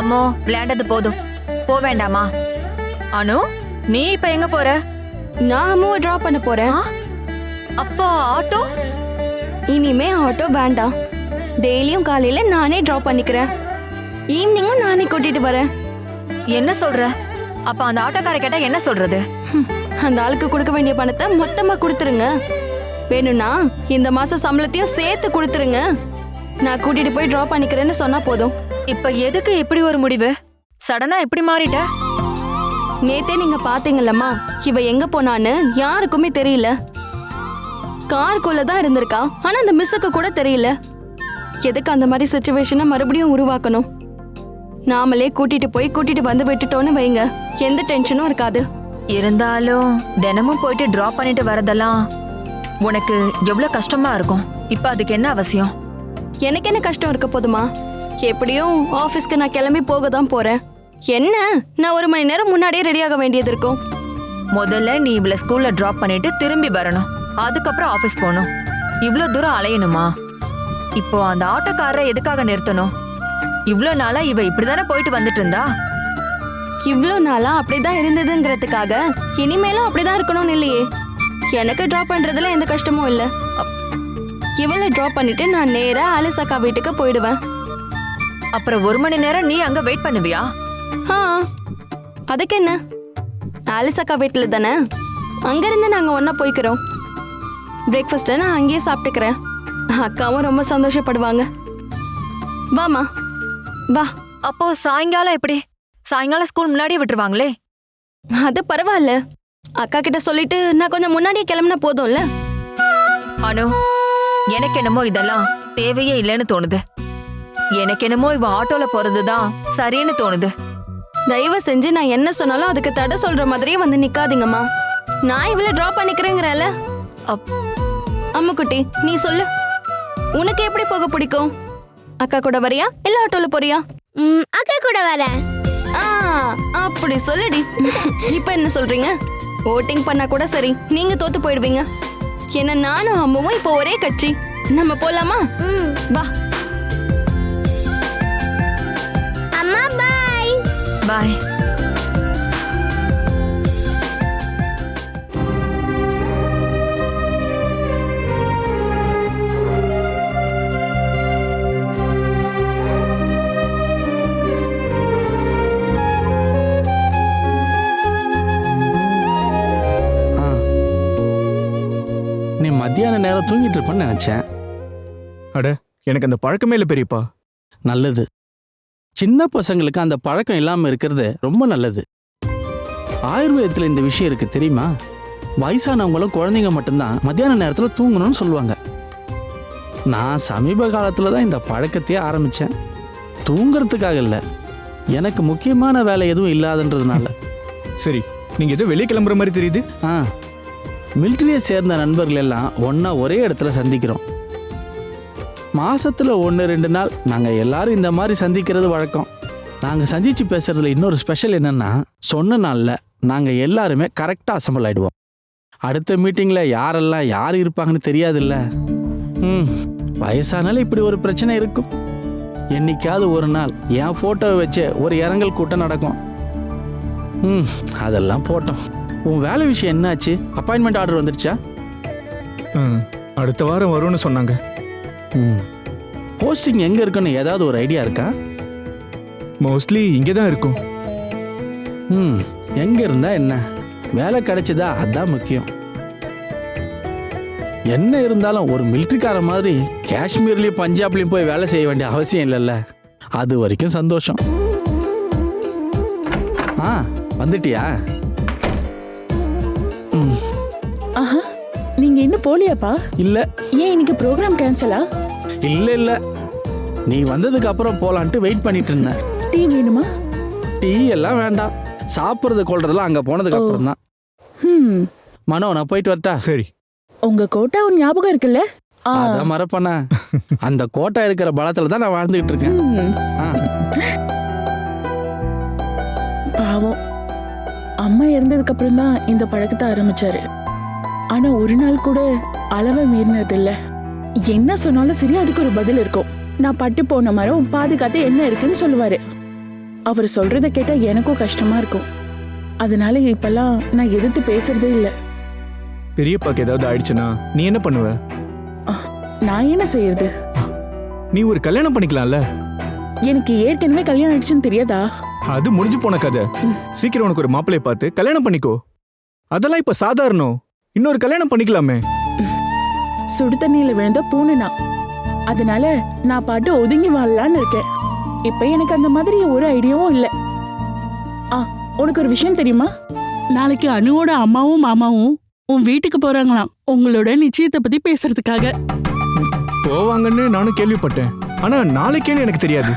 அம்மோ விளையாண்டது போதும், போ வேண்டாமா? அனு, நீ இப்ப எங்க போற? நான் அம்மாவை டிராப் பண்ண போறேன். அப்பா ஆட்டோ? இனிமே ஆட்டோ வேண்டாம். டெய்லியும் காலையில நானே டிராப் பண்ணிக்கிறேன். ஈவினிங்கும் நானே கூட்டிட்டு வரேன். என்ன சொல்ற? அப்ப அந்த ஆட்டோக்கார கேட்டா என்ன சொல்றது? அந்த ஆளுக்கு கொடுக்க வேண்டிய பணத்தை மொத்தமா கொடுத்துருங்க. வேணும்னா இந்த மாசம் சம்பளத்தையும் சேர்த்து கொடுத்துருங்க. நான் கூட்டிட்டு போய் டிராப் பண்ணிக்கிறேன்னு சொன்னா போதும். இப்ப எதுக்கு இப்படி ஒரு முடிவு? சடனா இப்படி மாறிட்ட? நேத்தே நீங்க பாத்தீங்கல்லம்மா, இவ எங்க போனான்னு யாருக்குமே தெரியல. காருக்குள்ள தான் இருந்திருக்கா, ஆனா அந்த மிஸ்ஸுக்கு கூட தெரியல. எதுக்கு அந்த மாதிரி சிச்சுவேஷனை மறுபடியும் உருவாக்கணும்? நாமளே கூட்டிட்டு வந்து விட்டுட்டோன்னு வைங்க, எந்த டென்ஷனும் இருக்காது. இருந்தாலும் தினமும் போயிட்டு டிராப் பண்ணிட்டு வரதெல்லாம் உனக்கு எவ்வளவு கஷ்டமா இருக்கும். இப்ப அதுக்கு என்ன அவசியம்? எனக்கு என்ன கஷ்டம் இருக்க போதுமா? எப்படியும் ஆபீஸ்க்கு நான் கிளம்பி போக தான் போறேன். என்ன, நான் 1 மணி நேரம் முன்னாடியே ரெடியாக வேண்டியது இருக்கும். முதல்ல நீ இவள ஸ்கூல்ல டிராப் பண்ணிட்டு திரும்பி வரணும், அதுக்கப்புறம் ஆபீஸ் போகணும். இவ்ளோ தூரம் அலையணுமா? இப்போ அந்த ஆட்டோக்காரரை எதுக்காக நிறுத்தணும்? இவ்ளோ நாளா இவ இப்படிதானே போயிட்டு வந்துட்டு இருந்தா. இவ்ளோ நாளா அப்படிதான் இருந்ததுங்கிறதுக்காக இனிமேலும் அப்படிதான் இருக்கணும்னு இல்லையே. எனக்கு டிராப் பண்றதுல எந்த கஷ்டமும் இல்ல. இவளை டிராப் பண்ணிட்டு நான் நேரா ஆலிஸ் அக்கா வீட்டுக்கு போயிடுவேன். அப்புறம் 1 மணி நேரம் நீ அங்க வெயிட் பண்ணுவியா? அதுக்கு என்ன, ஆலிஸ் அக்கா வீட்டுல தானே, அங்கிருந்து நாங்க ஒன்னா போய்க்கிறோம். பிரேக்ஃபாஸ்ட்டை நான் அங்கேயே சாப்பிட்டுக்கிறேன். அக்காவும் ரொம்ப சந்தோஷப்படுவாங்க. வாமா வா. அப்போ சாயங்காலம் எப்படி? சாயங்காலம் ஸ்கூல் முன்னாடியே விட்டுருவாங்களே. அது பரவாயில்ல, அக்கா கிட்ட சொல்லிட்டு நான் கொஞ்சம் முன்னாடியே கிளம்புனா போதும்ல. அனு, எனக்கு என்னமோ இதெல்லாம் தேவையே இல்லைன்னு தோணுது. எனக்கு என்னமோ இவ ஆட்டோல போறதுதான் சரின்னு தோணுது. தயவு செஞ்சு நான் என்ன சொன்னாலும் அதுக்கு தடை சொல்ற மாதிரியே வந்து நிக்காதீங்கம்மா. நான் இவளை டிராப் பண்ணிக்கிறேங்கிறல. அம்முக்குட்டி, நீ சொல்லு, உனக்கு எப்படி போக பிடிக்கும்? அக்கா கூட வரியா இல்ல ஆட்டோல போறியா? அக்கா கூட வரேன். அப்படி சொல்லுடி. இப்ப என்ன சொல்றீங்க? ஓட்டிங் பண்ணா கூட சரி, நீங்க தோத்து போயிடுவீங்க. என்ன, நானும் அம்மாவும் இப்போ ஒரே கட்சி. நம்ம போலாமா? வா. அம்மா பாய். பாய். நீ மத்தியான நேரம் தூங்கிட்டு இருப்பேன்னு நினைச்சேன். அட, எனக்கு அந்த பழக்கமே இல்லை பெரியப்பா. நல்லது. சின்ன பசங்களுக்கு அந்த பழக்கம் இல்லாமல் இருக்கிறது ரொம்ப நல்லது. ஆயுர்வேதத்தில் இந்த விஷயம் இருக்கு தெரியுமா? வயசானவங்களும் குழந்தைங்க மட்டும்தான் மத்தியான நேரத்தில் தூங்கணும்னு சொல்லுவாங்க. நான் சமீப காலத்தில் தான் இந்த பழக்கத்தையே ஆரம்பித்தேன். தூங்குறதுக்காக இல்லை, எனக்கு முக்கியமான வேலை எதுவும் இல்லாதன்றதுனால. சரி, நீங்கள் எதோ வெளியே கிளம்புற மாதிரி தெரியுது. மிலிட்ரியை சேர்ந்த நண்பர்கள் எல்லாம் ஒன்றா ஒரே இடத்துல சந்திக்கிறோம். மாதத்தில் 1-2 நாள் நாங்கள் எல்லாரும் இந்த மாதிரி சந்திக்கிறது வழக்கம். நாங்கள் சந்தித்து பேசுகிறதுல இன்னொரு ஸ்பெஷல் என்னென்னா, சொன்ன நாளில் நாங்கள் எல்லாருமே கரெக்டாக அசம்பிள் ஆகிடுவோம். அடுத்த மீட்டிங்கில் யாரெல்லாம் யார் இருப்பாங்கன்னு தெரியாதுல்ல. வயசானாலும் இப்படி ஒரு பிரச்சனை இருக்கும். என்னைக்காவது ஒரு நாள் என் ஃபோட்டோவை வச்சு ஒரு இரங்கல் கூட்டம் நடக்கும். அதெல்லாம் போட்டோம். உன் வேலை விஷயம் என்னாச்சு? அப்பாயின்மெண்ட் ஆர்டர் வந்துடுச்சா? அடுத்த வாரம் வரும்னு சொன்னாங்க. போஸ்டிங் எங்கே இருக்குன்னு ஏதாவது ஒரு ஐடியா இருக்கா? மோஸ்ட்லி இங்கே தான் இருக்கும். எங்கே இருந்தா என்ன, வேலை கிடைச்சதா அதான் முக்கியம். என்ன இருந்தாலும் ஒரு மிலிட்ரிக்கார மாதிரி காஷ்மீர்லேயும் பஞ்சாப்லேயும் போய் வேலை செய்ய வேண்டிய அவசியம் இல்லைல்ல. அது வரைக்கும் சந்தோஷம். வந்துட்டியா? நீங்க இன்னும் போலியாப்பா? இல்ல. ஏன் இன்னைக்கு ப்ரோக்ராம் கேன்சலா? இல்ல, நீ வந்ததுக்கு அப்புறம் போலான்ட்டு வெயிட் பண்ணிட்டு இருந்தேன். டீ வேணுமா? டீ எல்லாம் வேண்டாம், சாப்பிட்றது கொள்றதெல்லாம் அங்க போனதுக்கு அப்புறம் தான். மனோ, நான் போயிட்டு வரட்டா? சரி. உங்க கோட்டா உன் ஞாபகம் இருக்குல்ல? அதான் மறப்பண்ணா. அந்த கோட்டா இருக்கிற பலத்துல தான் நான் வாழ்ந்துகிட்டு இருக்கேன். பாவம், அம்மா இறந்ததுக்கு அப்புறம் தான் இந்த பழக்கத்தை ஆரம்பிச்சாரு. ஆனா ஒரு நாள் கூட அளவை மீறினது இல்ல. என்ன சொன்னாலும் சரி, அதுக்கு ஒரு பதில் இருக்கும். நான் பட்டு போன மரம் பாதுகாத்து என்ன இருக்குன்னு சொல்லுவாரு. அவர் சொல்றத கேட்டா எனக்கும் கஷ்டமா இருக்கும். அதனால இப்பெல்லாம் நான் எதிர்த்து பேசுறதே இல்ல. பெரியப்பாக்கு ஏதாவது ஆயிடுச்சுன்னா நீ என்ன பண்ணுவ? நான் என்ன செய்யறது? நீ ஒரு கல்யாணம் பண்ணிக்கலாம்ல. எனக்கு ஏற்கனவே கல்யாணம் ஆயிடுச்சுன்னு தெரியாதா? அது முடிஞ்சு போன கதை. சீக்கிரம் உனக்கு ஒரு மாப்பிள்ளைய பார்த்து கல்யாணம் பண்ணிக்கோ. அதெல்லாம் இப்ப சாதாரணம். இன்னொரு கல்யாணம் பண்ணிக்கலாமே. சுடு தண்ணியில விழுந்த பூனைனா, அதனால நான் பாட்டு ஒதுங்கி வாழலான்னு இருக்கேன். இப்ப எனக்கு அந்த மாதிரி ஒரு ஐடியாவும் இல்ல. உனக்கு ஒரு விஷயம் தெரியுமா? நாளைக்கு அனுவோட அம்மாவும் மாமாவும் உன் வீட்டுக்கு போறாங்களாம், உங்களோட நிச்சயத்தை பத்தி பேசுறதுக்காக. போவாங்கன்னு நானும் கேள்விப்பட்டேன். ஆனா நாளைக்கேன்னு எனக்கு தெரியாது.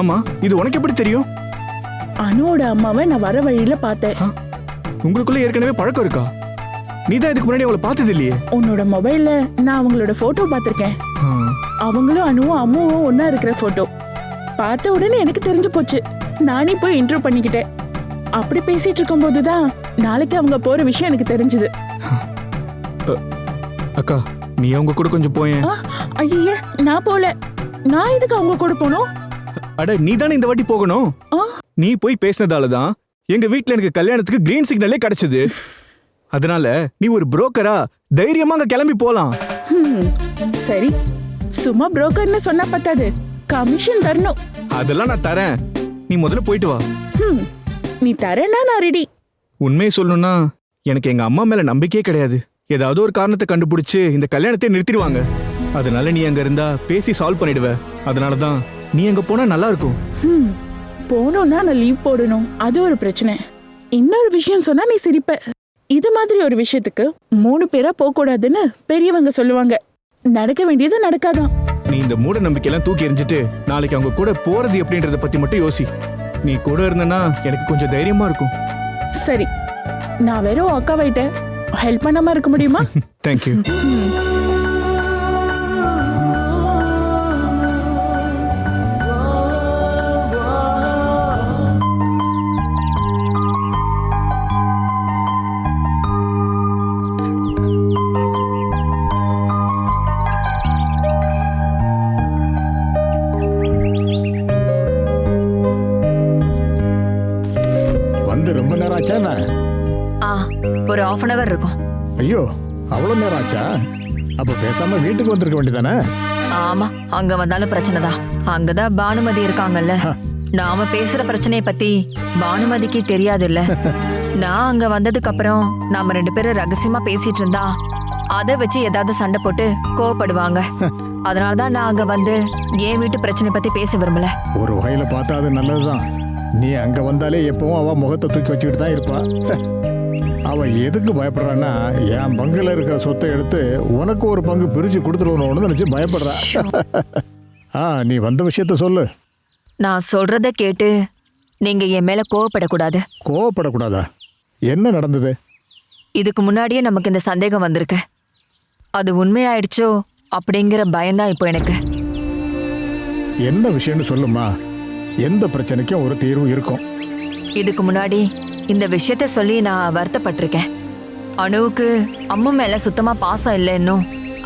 ஆமா, இது உனக்கு எப்படி தெரியும்? அனுவோட அம்மாவை நான் வர வழியில பார்த்தேன். உங்களுக்குள்ள ஏற்கனவே பழக்கம் இருக்கா? நீ தான் இதுக்கு முன்னாடி அவளை பார்த்தது இல்லையே. உன்னோட மொபைல்ல நான் அவங்களோட போட்டோ பார்த்திருக்கேன். அவங்களும் அனுவும் அம்மாவும் ஒன்னா இருக்கிற போட்டோ பார்த்த உடனே எனக்கு தெரிஞ்சு போச்சு. நானே போய் இன்டர்வியூ பண்ணிக்கிட்டேன். அப்படி பேசிட்டு இருக்கும் போதுதான் நாளைக்கு அவங்க போற விஷயம் எனக்கு தெரிஞ்சது. அக்கா, நீ அவங்க கூட கொஞ்சம் போயேன். ஐய, நான் போல. நான் எதுக்கு அவங்க கூட போகணும்? அட, நீ தானே இந்த வாட்டி போகணும். நீ போய் பேசினதாலதான் எங்க வீட்ல எனக்கு கல்யாணத்துக்கு கிரீன் சிக்னலே கிடைச்சது. அதனால நீ ஒரு புரோக்கரா தைரியமா அங்க கிளம்பி போலாம். சரி, சும்மா புரோக்கர்னு சொன்னா பத்தாது, கமிஷன் தரணும். அதெல்லாம் நான் தரேன். நீ முதல்ல போயிட்டு வா. நீ தரேன்னா நான் ரெடி. உண்மையை சொல்லணும்னா எனக்கு எங்க அம்மா மேல நம்பிக்கையே கிடையாது. ஏதாவது ஒரு காரணத்தை கண்டுபிடிச்சு இந்த கல்யாணத்தை நிறுத்திடுவாங்க. அதனால நீ அங்க இருந்தா பேசி சால்வ் பண்ணிடுவ. அதனாலதான் நீ அங்க போனா நல்லா இருக்கும். போகணும்னா நான் லீவ் போடணும், அது ஒரு பிரச்சனை. இன்னொரு விஷயம் சொன்னா நீ சிரிப்ப. இது மாதிரி ஒரு விஷயத்துக்கு 3 பேரா போக கூடாதுன்னு பெரியவங்க சொல்லுவாங்க. நடக்க வேண்டியது நடக்காதான். நீ இந்த மூட நம்பிக்கையெல்லாம் தூக்கி எறிஞ்சிட்டு நாளைக்கு அவங்க கூட போறது எப்படின்றத பத்தி மட்டும் யோசி. நீ கூட இருந்தனா எனக்கு கொஞ்சம் தைரியமா இருக்கும். சரி, நான் வெறும் அக்காவைட்ட ஹெல்ப் பண்ணாம இருக்க முடியுமா? தேங்க்யூ. ரொம்ப நேரம் ஆச்சா? ஒரு 1/2 hour இருக்கும். ஐயோ, அவ்வளவு நேரம் ஆச்சா? அப்ப பேசாம வீட்டுக்கு வந்திருக்க வேண்டியதானே? ஆமா, அங்க வந்தாலும் பிரச்சனை தான். அங்கதான் பானுமதி இருக்காங்கல்ல. நாம பேசுற பிரச்சனைய பத்தி பானுமதிக்கு தெரியாது இல்ல. நான் அங்க வந்ததுக்கு அப்புறம் நாம 2 பேரும் ரகசியமா பேசிட்டு இருந்தா அதை வச்சு ஏதாவது சண்டை போட்டு கோவப்படுவாங்க. அதனாலதான் நான் அங்க வந்து என் வீட்டு பிரச்சனை பத்தி பேச விரும்பல. ஒரு வகையில பார்த்தா அது நல்லதுதான். நீ அங்க வந்தாலே எப்பவும் அவ முகத்தை தூக்கி வச்சுக்கிட்டு தான் இருப்பா. அவ எதுக்கு பயப்படுறான்னா, என் பங்குல இருக்கிற சொத்தை எடுத்து உனக்கு ஒரு பங்கு பிரிச்சு கொடுத்துருவோன்னு நினைச்சு பயப்படுறா. நீ வந்த விஷயத்த சொல்லு. நான் சொல்றத கேட்டு நீங்க என் மேல கோவப்படக்கூடாது. கோவப்படக்கூடாதா? என்ன நடந்தது? இதுக்கு முன்னாடியே நமக்கு இந்த சந்தேகம் வந்திருக்கு. அது உண்மையாயிடுச்சோ அப்படிங்கிற பயம்தான் இப்போ எனக்கு. என்ன விஷயம்னு சொல்லுமா. எந்த பிரச்சனைக்கும் ஒரு தீர்வு இருக்கும். இதுக்கு முன்னாடி இந்த விஷயத்த சொல்லி நான் வருத்தப்பட்டிருக்கேன். அனுவுக்கு அம்மா மேல சுத்தமா பாசம் இல்லைன்னு,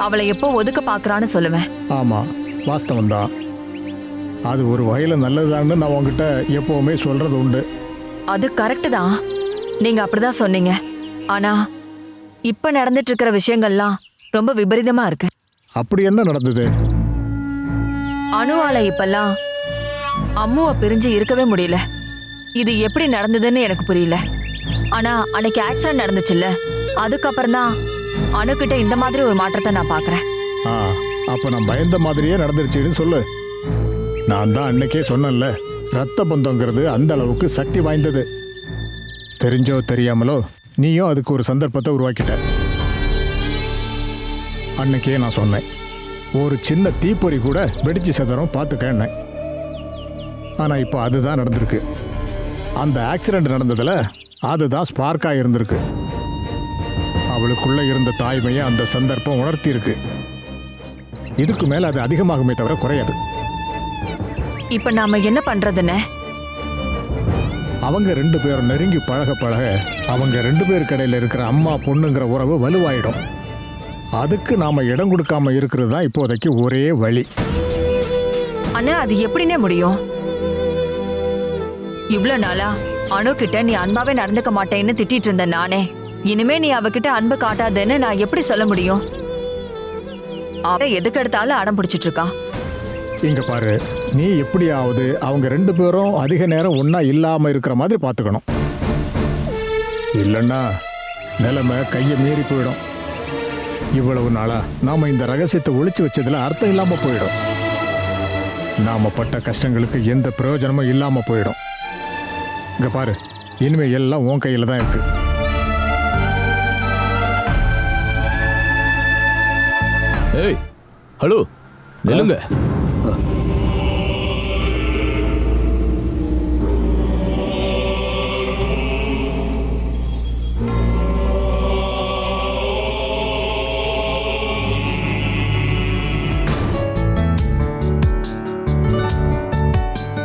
அவளை எப்போ ஒதுக்க பாக்குறான்னு சொல்லுவேன். ஆமா, வாஸ்தவம் தான். அது ஒரு வகையில நல்லதான்னு நான் உங்ககிட்ட எப்பவுமே சொல்றது உண்டு. அது கரெக்டு தான், நீங்க அப்படிதான் சொன்னீங்க. ஆனா இப்ப நடந்துட்டு இருக்கிற விஷயங்கள்லாம் ரொம்ப விபரீதமா இருக்கு. அப்படி என்ன நடந்தது? அனுவால இப்பெல்லாம் அம்முவை பிரிஞ்சு இருக்கவே முடியல. இது எப்படி நடந்ததுன்னு எனக்கு புரியல. ஆனா அன்னைக்கு ஆக்சிடென்ட் நடந்துச்சுல்ல, அதுக்கப்புறம் தான் அணுகிட்ட இந்த மாதிரி ஒரு மாற்றத்தை நான் பாக்குறேன். அப்ப நான் பயந்த மாதிரியே நடந்துருச்சுன்னு சொல்லு. நான் தான் அன்னைக்கே சொன்னேன்ல, ரத்த பந்தங்கிறது அந்த அளவுக்கு சக்தி வாய்ந்தது. தெரிஞ்சோ தெரியாமலோ நீயும் அதுக்கு ஒரு சந்தர்ப்பத்தை உருவாக்கிட்ட. அன்னைக்கே நான் சொன்னேன், ஒரு சின்ன தீப்பொறி கூட வெடிச்சு சதறம் பார்த்துக்கேன். ஆனா இப்போ அதுதான் நடந்திருக்கு. அந்த ஆக்சிடென்ட் நடந்ததுல அதுதான் ஸ்பார்க்காக இருந்திருக்கு. அவளுக்குள்ள இருந்த தாய்மையை அந்த சந்தர்ப்பம் உணர்த்தி இருக்கு. இதுக்கு மேல அது அதிகமாகுமே தவிர குறையாது. இப்ப நாம என்ன பண்றதுன்னு? அவங்க 2 பேரும் நெருங்கி பழக பழக அவங்க 2 பேருக்கு இடையில இருக்கிற அம்மா பொண்ணுங்கிற உறவு வலுவாயிடும். அதுக்கு நாம இடம் கொடுக்காம இருக்கிறது தான் இப்போதைக்கு ஒரே வழி. அண்ணா, அது எப்படின்னே முடியும்? இவ்ளோ நாளா அணு கிட்ட நீ அன்பாவே நடந்துக்க மாட்டேன்னு திட்டிட்டு இருந்த நானே, இனிமே நீ அவகிட்ட அன்பு காட்டாதேன்னு நான் எப்படி சொல்ல முடியும்? அவ எதுக்கு எடுத்தாலும் அடம் பிடிச்சிட்டு இருக்கா. இங்க பாரு, நீ எப்படியாவது அவங்க 2 பேரும் அதிக நேரம் ஒண்ணா இல்லாம இருக்கிற மாதிரி பார்த்துக்கணும். இல்லைன்னா நிலைமை கையை மீறி போயிடும். இவ்வளவு நாளா நாம இந்த ரகசியத்தை ஒளிச்சு வச்சதுல அர்த்தம் இல்லாம போயிடும். நாம பட்ட கஷ்டங்களுக்கு எந்த பிரயோஜனமும் இல்லாம போயிடும். இங்க பாரு, இனிமே எல்லாம் உன் கையில தான் இருக்கு. ஏய், ஹலோ, நில்லுங்க.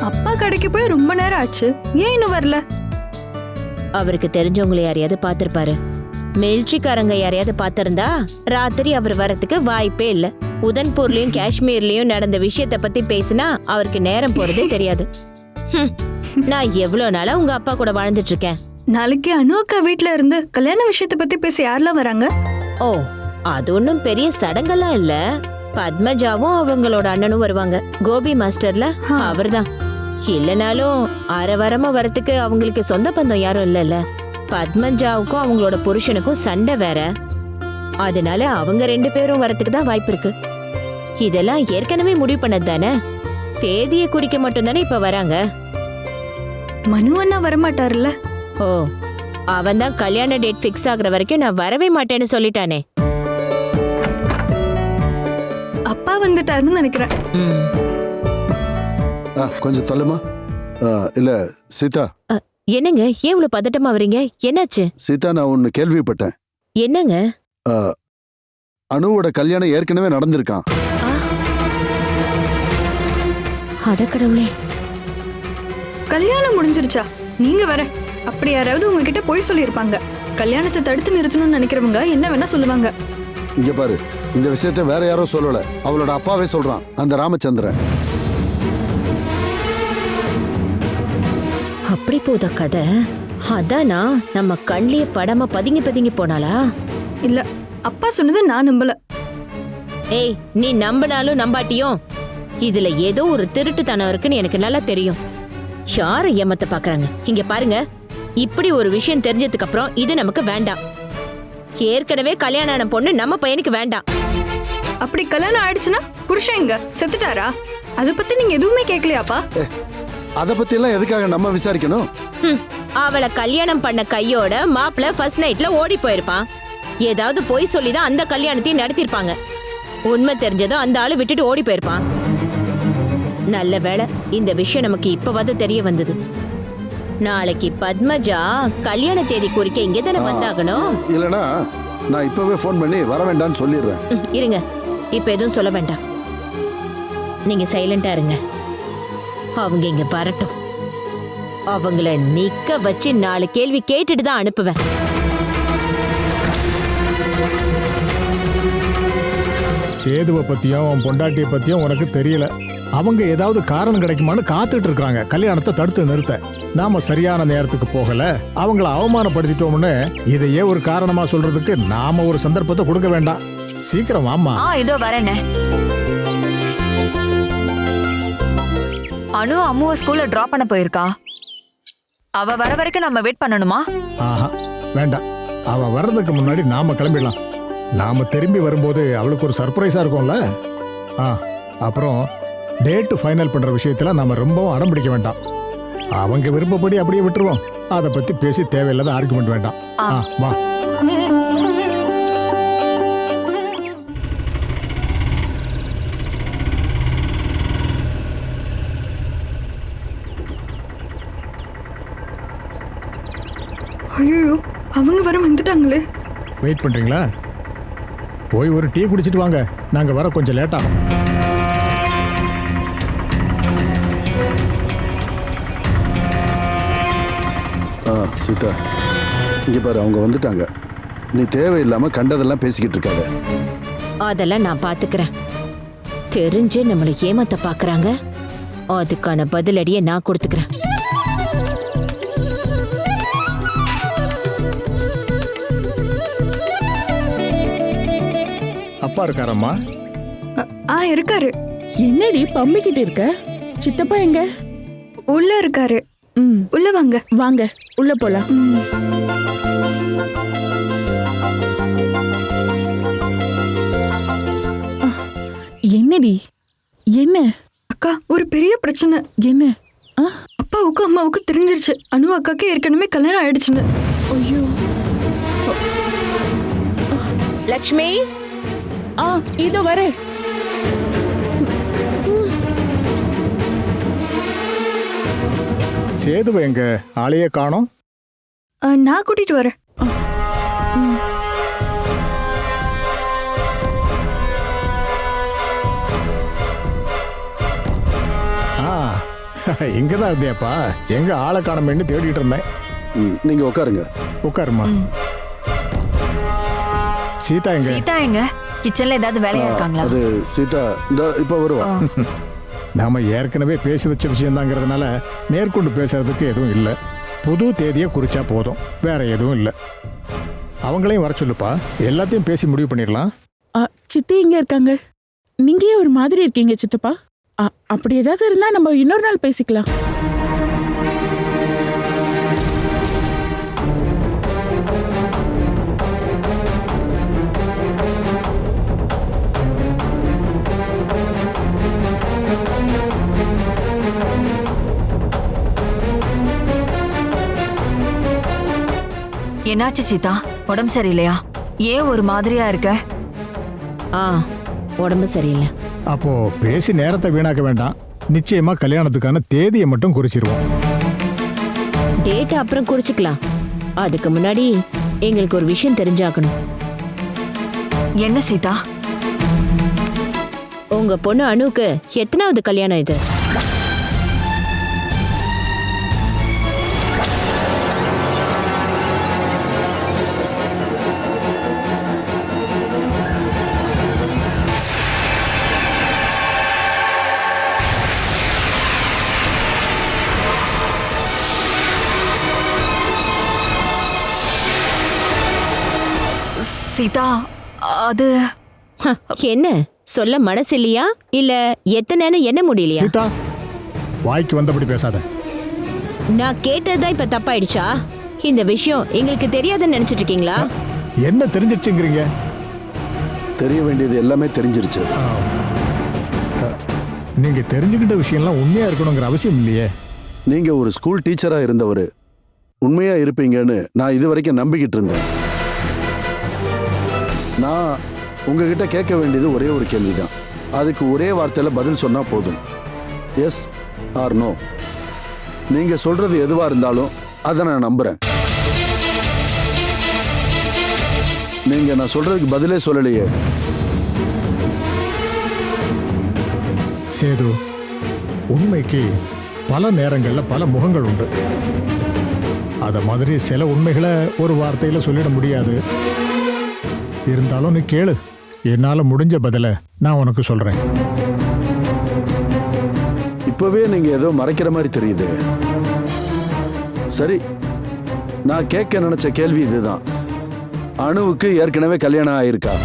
அப்பா கடைக்கு போய் ரொம்ப நேரம் ஆச்சு, ஏன் இன்னும் வரல? அவருக்கு தெரிஞ்சவங்களை யாரையாவது பார்த்திருப்பாரு. மிலிட்ரிக்காரங்க யாரையாவது பார்த்திருந்தா ராத்திரி அவர் வரத்துக்கு வாய்ப்பே இல்ல. உதன்பூர்லயும் காஷ்மீர்லயும் நடந்த விஷயத்த பத்தி பேசினா அவருக்கு நேரம் போறதே தெரியாது. நான் எவ்வளவு நாளா உங்க அப்பா கூட வாழ்ந்துட்டு இருக்கேன். நாளைக்கு அனுக்கா வீட்ல இருந்து கல்யாண விஷயத்த பத்தி பேச யாரெல்லாம் வராங்க? ஓ, அது ஒன்றும் பெரிய சடங்கெல்லாம் இல்ல. பத்மஜாவும் அவங்களோட அண்ணனும் வருவாங்க. கோபி மாஸ்டர்ல அவர்தான். இல்லனாலும் அரைவாரமா வரத்துக்கு அவங்களுக்கு சொந்த பந்தம் யாரும் இல்லைல்ல. பத்மஜாவுக்கும் அவங்களோட புருஷனுக்கும் சண்டை வேற. அதனால அவங்க 2 பேரும் வரத்துக்கு தான் வாய்ப்பு இருக்கு. இதெல்லாம் ஏற்கனவே முடிவு பண்ணது தானே. தேதியை குறிக்க மட்டும் தானே இப்ப வராங்க. மனு அண்ணா வரமாட்டாருல்ல? ஓ, அவன் தான் கல்யாண டேட் ஃபிக்ஸ் ஆகுற வரைக்கும் நான் வரவே மாட்டேன்னு சொல்லிட்டானே. அப்பா வந்துட்டாருன்னு நினைக்கிறேன். கொஞ்சம் தள்ளுமா. இல்ல சீதா. என்னங்க, ஏன் இவ்வளவு பதட்டமா வரீங்க? என்னாச்சு? சீதா, நான் ஒன்னு கேள்விப்பட்டேன். என்னங்க? அணுவோட கல்யாணம் ஏற்கனவே நடந்திருக்கான். அடக்கடவுளே, கல்யாணம் முடிஞ்சிருச்சா? நீங்க வர அப்படி யாராவது உங்ககிட்ட போய் சொல்லியிருப்பாங்க. கல்யாணத்தை தடுத்து நிறுத்தணும்னு நினைக்கிறவங்க என்ன வேணா சொல்லுவாங்க. இங்க பாரு, இந்த விஷயத்த வேற யாரும் சொல்லல. அவளோட அப்பாவே சொல்றான், அந்த ராமச்சந்திரன். அப்படி போத கதை. அதானா நம்ம கண்ணிலே படாம பதுங்கி பதுங்கி போனாளா? இல்ல, அப்பா சொன்னது நான் நம்பல. ஏய், நீ நம்பினாலும் நம்பாட்டியும் இதுல ஏதோ ஒரு திருட்டுத்தனம் இருக்குன்னு எனக்கு நல்லா தெரியும். யாரை ஏமாத்த பாக்குறாங்க? இங்க பாருங்க, இப்படி ஒரு விஷயம் தெரிஞ்சதுக்கு அப்புறம் இது நமக்கு வேண்டாம். ஏற்கனவே கல்யாணம் ஆன பொண்ணு நம்ம பையனுக்கு வேண்டாம். அப்படி கல்யாணம் ஆயிடுச்சுன்னா புருஷன் எங்க செத்துட்டாரா? அத பத்தி நீங்க எதுவுமே கேட்கலையாப்பா? அத பத்தி எல்லாம் எதுக்காக நம்ம விசாரிக்கணும்? அவளை கல்யாணம் பண்ண கையோட மாப்பிள்ள ஃபர்ஸ்ட் நைட்ல ஓடி போயிருப்பான். ஏதாவது பொய் சொல்லிதான் அந்த கல்யாணத்தையும் நடத்திருப்பாங்க. உண்மை தெரிஞ்சதும் அந்த ஆளு விட்டுட்டு ஓடி போயிருப்பான். நல்ல வேளை இந்த விஷயம் நமக்கு இப்பவாது தெரிய வந்தது. நாளைக்கு பத்மஜா கல்யாண தேதி குறிக்க இங்கே தானே வந்தாகணும். இல்லனா நான் இப்பவே ஃபோன் பண்ணி வர வேண்டாம்னு சொல்லிடுறேன். இருங்க, இப்ப எதுவும் சொல்ல வேண்டாம். நீங்க சைலண்டா இருங்க. அவங்க இங்க வரட்டும். அவங்கள நிக்க வச்சு 4 கேள்வி கேட்டுட்டு தான் அனுப்புவேன். சேதுவை பத்தியும் அவன் பொண்டாட்டியை பத்தியும் உனக்கு தெரியல. அவங்க ஏதாவது காரணம் கிடைக்குமான்னு காத்துட்டு இருக்காங்க கல்யாணத்தை தடுத்து நிறுத்த. நாம சரியான நேரத்துக்கு போகல, அவங்கள அவமானப்படுத்திட்டோம்னு இதையே ஒரு காரணமா சொல்றதுக்கு நாம ஒரு சந்தர்ப்பத்தை கொடுக்க வேண்டாம். சீக்கிரம் வாமா. இதோ வரேனே. அனு அம்முவை ஸ்கூல்ல டிராப் பண்ண போயிருக்கா. அவ வர வரைக்கும் நம்ம வெயிட் பண்ணணுமா? ஆஹா, வேண்டாம். அவ வர்றதுக்கு முன்னாடி நாம கிளம்பிடலாம். நாம திரும்பி வரும்போது அவளுக்கு ஒரு சர்ப்ரைஸா இருக்கும்ல. அப்புறம் டேட் ஃபைனல் பண்ற விஷயத்துல நாம ரொம்பவும் அடம் பிடிக்க வேண்டாம். அவங்க விருப்பப்படி அப்படியே விட்டுருவோம். அதை பத்தி பேசி தேவையில்லாத ஆர்குமெண்ட் வேண்டாம். வா. ஐயோ, அவங்க வர வந்துட்டாங்களே. வெயிட் பண்றீங்களா? போய் ஒரு டீ குடிச்சிட்டு வாங்க, நாங்க வர கொஞ்சம் லேட் ஆகும். சீதா, இங்க பாரு, அவங்க வந்துட்டாங்க. நீ தேவையில்லாம கண்டதெல்லாம் பேசிக்கிட்டு இருக்காத. அதெல்லாம் நான் பாத்துக்கிறேன். தெரிஞ்சு நம்மளை ஏமாத்த பாக்குறாங்க. அதுக்கான பதிலடியை நான் கொடுத்துக்கிறேன். அப்பா இருக்காரம்மா? இருக்காரு. என்னடி பம்பிக்கிட்டு இருக்க? சித்தப்பா எங்க? உள்ள இருக்காரு. உள்ள வாங்க. வாங்க உள்ள போலாம். என்னடி என்ன? அக்கா, ஒரு பெரிய பிரச்சனை. என்ன? அப்பாவுக்கும் அம்மாவுக்கும் தெரிஞ்சிருச்சு அனு அக்காக்கு ஏற்கனவே கல்யாணம் ஆயிடுச்சுன்னு. ஐயோ. லக்ஷ்மி, இதோ வரேன். சேதுவை எங்க? ஆளையே காணோம். நான் கூட்டிட்டு வரேன். இங்கதான் இருந்தியாப்பா? எங்க ஆளை காணோம்னு தேடிட்டு இருந்தேன். நீங்க உட்காருங்க. உட்காருமா. சீதா எங்க? சீதா எங்க? கிச்சன்ல ஏதாவது வேலையா இருக்காங்களா? அது சீதா இப்ப வருவா. நாம ஏற்கனவே பேசி வச்ச விஷயம்தாங்கிறதுனால மேற்கொண்டு பேசுறதுக்கு எதுவும் இல்லை. புது தேதியை குறிச்சா போதும், வேற எதுவும் இல்லை. அவங்களையும் வர சொல்லுப்பா, எல்லாத்தையும் பேசி முடிவு பண்ணிடலாம். சித்தி இங்க இருக்காங்க. நீங்க ஏன் ஒரு மாதிரி இருக்கீங்க சித்தப்பா? அப்படி ஏதாவது இருந்தா நம்ம இன்னொரு நாள் பேசிக்கலாம். என்னாச்சு சீதா? உடம்பு சரியில்லையா? ஏன் ஒரு மாதிரியா இருக்க? உடம்பு சரியில்லை. அப்போ பேசி நேரத்தை வீணாக்க வேண்டாம். நிச்சயமா கல்யாணத்துக்கான தேதியை மட்டும் குறிச்சிருவோம். டேட் அப்புறம் குறிச்சுக்கலாம். அதுக்கு முன்னாடி எங்களுக்கு ஒரு விஷயம் தெரிஞ்சாக்கணும். என்ன சீதா? உங்க பொண்ணு அனுக்கு எத்தனாவது கல்யாணம் இது? சீதா, அது என்ன சொல்ல மனசு இல்லையா? இல்ல எத்தனைன்னு என்ன முடியலையா? சீதா, வாய்க்கு வந்தபடி பேசாத. நான் கேட்டதுதான் இப்ப தப்பாயிடுச்சா? இந்த விஷயம் எங்களுக்கு தெரியாதுன்னு நினைச்சிட்டு இருக்கீங்களா? என்ன தெரிஞ்சிருச்சுங்கிறீங்க? தெரிய வேண்டியது எல்லாமே தெரிஞ்சிருச்சு. நீங்க தெரிஞ்சுக்கிட்ட விஷயம்லாம் உண்மையா இருக்கணுங்கிற அவசியம் இல்லையே. நீங்க ஒரு ஸ்கூல் டீச்சரா இருந்தவர், உண்மையா இருப்பீங்கன்னு நான் இது வரைக்கும் நம்பிக்கிட்டு இருந்தேன். நான் உங்ககிட்ட கேட்க வேண்டியது ஒரே ஒரு கேள்விதான். அதுக்கு ஒரே வார்த்தையில பதில் சொன்னா போதும். Yes or no. நீங்க சொல்றது எதுவா இருந்தாலும் அதை நான் நம்புறேன். நீங்க நான் சொல்றதுக்கு பதிலே சொல்லலையே. சேது, உண்மைக்கு பல நேரங்கள்ல பல முகங்கள் உண்டு. அத மாதிரி சில உண்மைகளை ஒரு வார்த்தையில சொல்லிட முடியாது. இருந்தாலும் நீ கேளு, என்னால முடிஞ்ச பதில நான் உனக்கு சொல்றேன். இப்பவே நீங்க ஏதோ மறைக்கிற மாதிரி தெரியுது. சரி, நான் கேட்க நினைச்ச கேள்வி இதுதான். அனுவுக்கு ஏற்கனவே கல்யாணம் ஆயிருக்கா?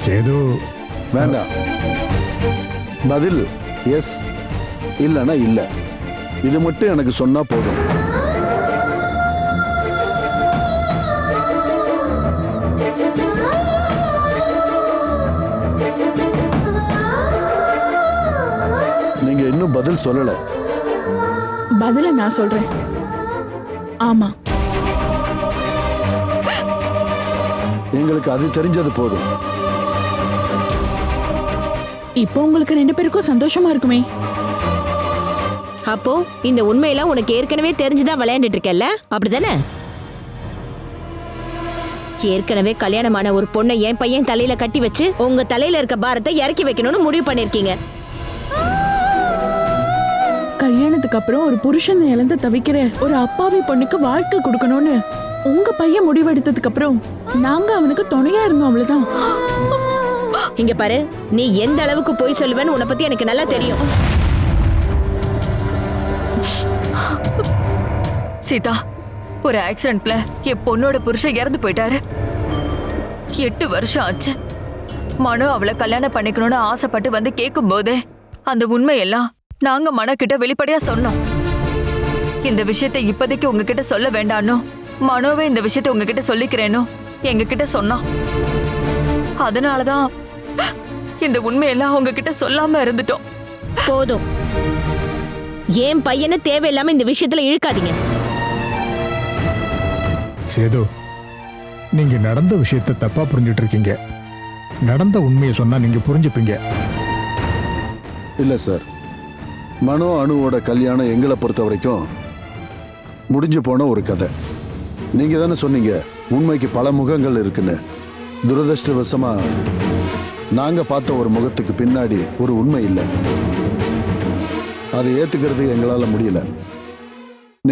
சேது, வேண்டாம். பதில் எஸ் இல்லைன்னா இல்லை. இது மட்டும் எனக்கு சொன்னா போதும். நீங்க இன்னும் பதில் சொல்லல. பதில நான் சொல்றேன். ஆமா. எங்களுக்கு அது தெரிஞ்சது போதும். இப்போ உங்களுக்கு ரெண்டு பேருக்கும் சந்தோஷமா இருக்குமே. அப்போ இந்த உண்மையெல்லாம் உனக்கு ஏற்கனவே தெரிஞ்சுதான் விளையாண்டுட்டு இருக்கல, அப்படிதானே? ஏற்கனவே கல்யாணமான ஒரு பொண்ணை என் பையன் தலையில கட்டி வச்சு உங்க தலையில இருக்க பாரத்தை இறக்கி வைக்கணும்னு முடிவு பண்ணிருக்கீங்க. கல்யாணத்துக்கு அப்புறம் ஒரு புருஷன் இழந்து தவிக்கிற ஒரு அப்பாவி பொண்ணுக்கு வாழ்க்கை கொடுக்கணும்னு உங்க பையன் முடிவெடுத்ததுக்கு அப்புறம் நாங்க அவனுக்கு துணையா இருந்தோம், அவ்வளவுதான். இங்க பாரு, நீ எந்த அளவுக்கு போய் சொல்லுவேன்னு உன்னை பத்தி எனக்கு நல்லா தெரியும். சீதா, ஒரு ஆக்சிடென்ட்ல என் பொண்ணோட புருஷன் இறந்து போயிட்டாரு. 8 வருஷம் ஆச்சு. மனோ அவளை கல்யாணம் பண்ணிக்கணும்னு ஆசைப்பட்டு வந்து கேட்கும் போதே அந்த உண்மையெல்லாம் நாங்க மனோ கிட்ட வெளிப்படையா சொன்னோம். இந்த விஷயத்தை இப்போதைக்கு உங்ககிட்ட சொல்ல வேண்டானோ, மனோவே இந்த விஷயத்தை உங்ககிட்ட சொல்லிக்கிறேனோ எங்க கிட்ட சொன்னான். அதனாலதான் இந்த உண்மையெல்லாம் உங்ககிட்ட சொல்லாம இருந்துட்டோம். போதும், என் பையனை தேவையில்லாம இந்த விஷயத்துல இழுக்காதீங்க. சேது, நீங்க நடந்த விஷயத்தை தப்பா புரிஞ்சிட்டு இருக்கீங்க. நடந்த உண்மையை சொன்னா நீங்க புரிஞ்சுப்பீங்க. இல்லை சார், மனோ அணுவோட கல்யாணம் எங்களை பொறுத்த வரைக்கும் முடிஞ்சு போன ஒரு கதை. நீங்கள் தானே சொன்னீங்க உண்மைக்கு பல முகங்கள் இருக்குன்னு. துரதிருஷ்டவசமா நாங்கள் பார்த்த ஒரு முகத்துக்கு பின்னாடி ஒரு உண்மை இல்லை. அதை ஏற்றுக்கிறது எங்களால் முடியல.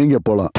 நீங்கள் போகலாம்.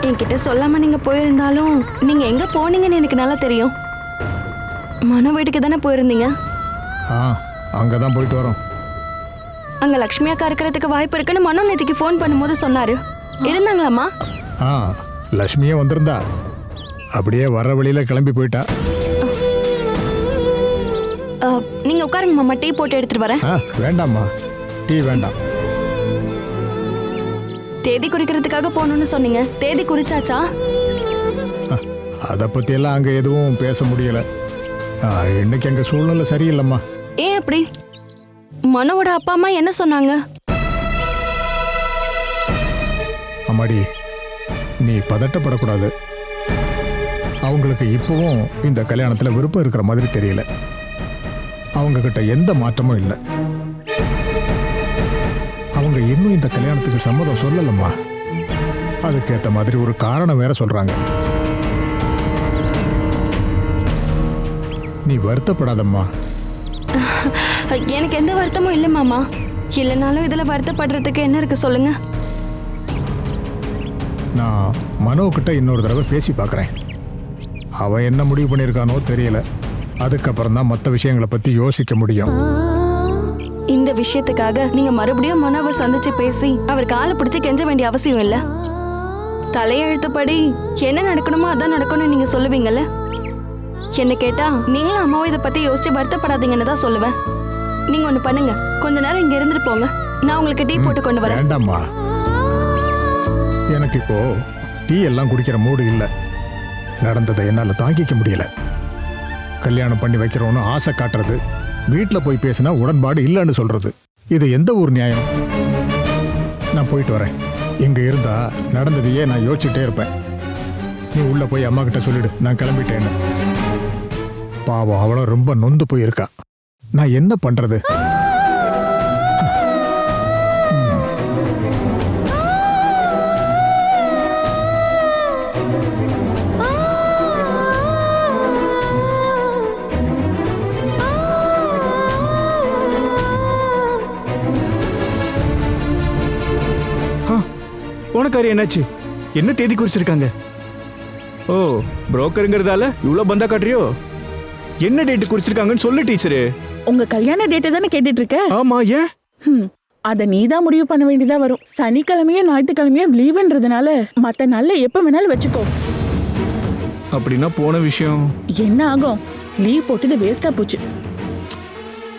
என்கிட்ட சொல்லாம நீங்க போயிருந்தாலும் நீங்க எங்க போனீங்கன்னு எனக்கு நல்லா தெரியும். மனோ வீட்டுக்கு தானே போயிருந்தீங்க. அங்கே தான் போயிட்டு வரோம். அங்க லக்ஷ்மி அக்கா இருக்கிறதுக்கு வாய்ப்பு இருக்குன்னு மனோ நேத்திக்கு ஃபோன் பண்ணும்போது சொன்னாரு. இருந்தாங்களாம்மா? லக்ஷ்மியே வந்திருந்தா, அப்படியே வர வழியில கிளம்பி போயிட்டா. நீங்க உட்காருங்க மாமா, டீ போட்டு எடுத்துட்டு வரேன். வேண்டாம்மா, டீ வேண்டாம். தேதி குறிக்கிறதுக்காக போகணும்னு சொன்னீங்க, தேதி குறிச்சாச்சா? அதை பற்றியெல்லாம் அங்கே எதுவும் பேச முடியல. இன்னைக்கு எங்கள் சூழ்நிலை சரியில்லைம்மா. ஏன் அப்படி? மனோவோட அப்பா அம்மா என்ன சொன்னாங்க? அம்மாடி, நீ பதட்டப்படக்கூடாது. அவங்களுக்கு இப்பவும் இந்த கல்யாணத்தில் விருப்பம் இருக்கிற மாதிரி தெரியல. அவங்க கிட்ட எந்த மாற்றமும் இல்லை. அவங்க இன்னும் இந்த கல்யாணத்துக்கு சம்மதம் சொல்லலம்மா. அதுக்கேற்ற மாதிரி ஒரு காரணம் வேற சொல்றாங்க. நீ வருத்தப்படாதம்மா. எனக்கு எந்த வருத்தமும் இல்லை மாமா. இல்லைனாலும் இதுல வருத்தப்படுறதுக்கு என்ன இருக்கு சொல்லுங்க. நான் மனோ கிட்ட இன்னொரு தடவை பேசி பார்க்குறேன். அவன் என்ன முடிவு பண்ணியிருக்கானோ தெரியல. அதுக்கப்புறம் தான் மற்ற விஷயங்களை பற்றி யோசிக்க முடியும். இந்த விஷயத்துக்காக நீங்க மறுபடியும் மனோவை சந்திச்சு பேசி அவர் காலை பிடிச்சு கெஞ்ச வேண்டிய அவசியம் இல்லை. தலையெழுத்துப்படி என்ன நடக்கணுமோ அதான் நடக்கணும்னு நீங்க சொல்லுவீங்கல்ல. என்ன கேட்டா நீங்களும் அம்மாவும் இதை பத்தி யோசிச்சு வருத்தப்படாதீங்கன்னு தான் சொல்லுவேன். நீங்க ஒண்ணு பண்ணுங்க, கொஞ்ச நேரம் இங்க இருந்துட்டு போங்க. நான் உங்களுக்கு டீ போட்டு கொண்டு வரேன். வேண்டாம்மா, எனக்கு இப்போ டீ எல்லாம் குடிக்கிற மூடு இல்லை. நடந்ததை என்னால் தாங்கிக்க முடியல. கல்யாணம் பண்ணி வைக்கிறோன்னு ஆசை காட்டுறது, வீட்டில் போய் பேசினா உடன்பாடு இல்லைன்னு சொல்றது, இது எந்த ஒரு நியாயம்? நான் போயிட்டு வரேன். இங்கே இருந்தா நடந்ததையே நான் யோசிச்சுட்டே இருப்பேன். நீ உள்ள போய் அம்மா கிட்ட சொல்லிடு நான் கிளம்பிட்டேன்னு. பாவம், அவளோ ரொம்ப நொந்து போயிருக்கா. நான் என்ன பண்றது? போனக்காரி என்னாச்சு? என்ன தேதி குறிச்சிருக்காங்க? ஓ, புரோக்கருங்கிறதால இவ்வளவு பந்தா காட்டுறியோ? என்ன டேட் குறிச்சிருக்காங்கன்னு சொல்லு டீச்சரு. உங்க கல்யாண டேட்டை தானே கேட்டுட்டு இருக்க? ஆமா, ஏன்? அத நீதான் முடிவு பண்ண வேண்டியதா வரும். சனிக்கிழமையே ஞாயிற்றுக்கிழமையே லீவுன்றதுனால மத்த நாள்ல எப்ப வேணாலும் வச்சுக்கோ. அப்படின்னா போன விஷயம் என்ன ஆகும்? லீவ் போட்டது வேஸ்டா போச்சு.